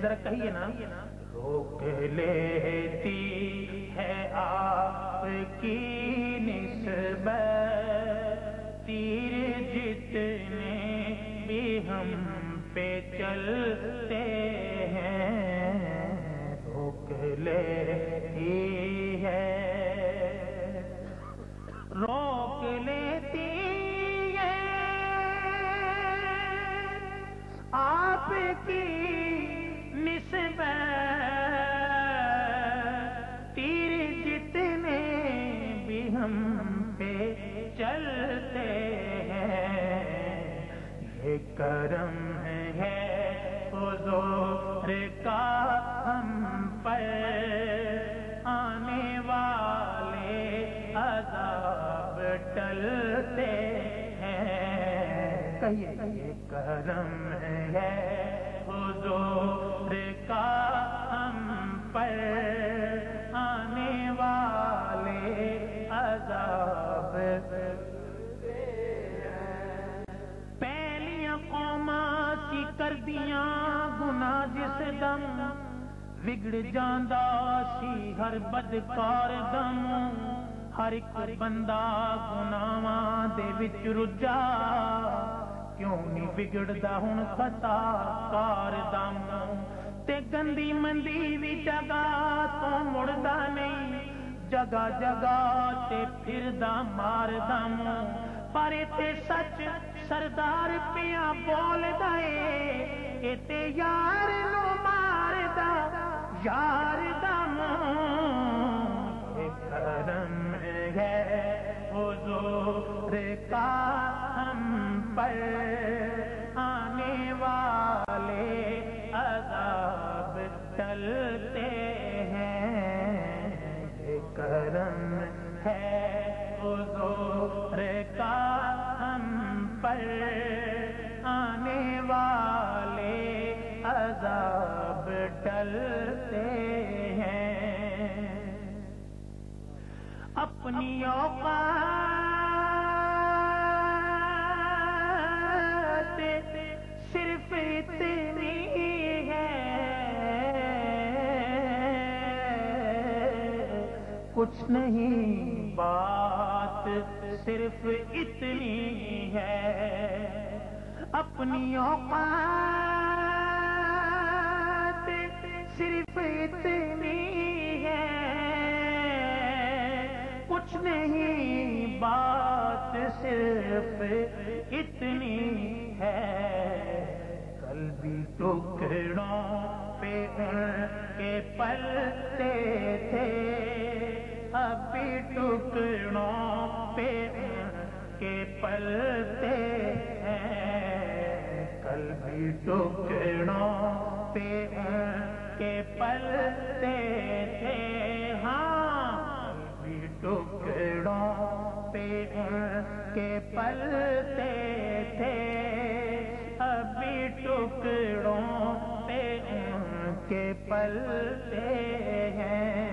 ذرا کہیے نا، روک لیتی ہے آپ کی نسبت تیر جتنے بھی ہم پہ چلتے ہیں، روک لیتی ہے، روک لیتی ہے آپ کی نسبت تیر جتنے بھی ہم پہ چلتے ہیں، یہ کرم ہے حضور کا ہم پر آنے والے عذاب ٹلتے ہیں، کہیے یہ کرم ہے حضور کا ہم پر آنے والے عذاب پہلیاں قوماں کی کر دیاں گناہ جس دم وگڑ جاندا سی ہر بدکار دم، ہر ایک بندہ گناہاں دے وچ رجا، کیوں نہیں بگڑدا ہن خطا کار دم، تے گندی مندی بھی جگہ تو مڑدا نہیں، جگہ جگہ تے پھردا مار دم، پر تے سچ سردار پیا بولدا اے تے یار نو ماردا یار دم، کرم ہے حضور کا ہم پر آنے والے عذاب ٹلتے ہیں، یہ کرم ہے حضور کا ہم پر آنے والے عذاب ٹلتے ہیں، اپنی اوقات صرف اتنی ہے، کچھ نہیں بات صرف اتنی ہے، اپنی اوقات صرف اتنی ہے، کچھ نہیں بات صرف اتنی ہے، کل بھی ٹکڑوں پہ ان کے پلتے تھے، اب بھی ٹکڑوں پہ ان کے پلتے ہیں، کل بھی ٹکڑوں پہ ان کے پلتے تھے، ہاں ٹکڑوں پہ ان کے پلتے تھے، ابھی ٹکڑوں پہ ان کے پلتے ہیں،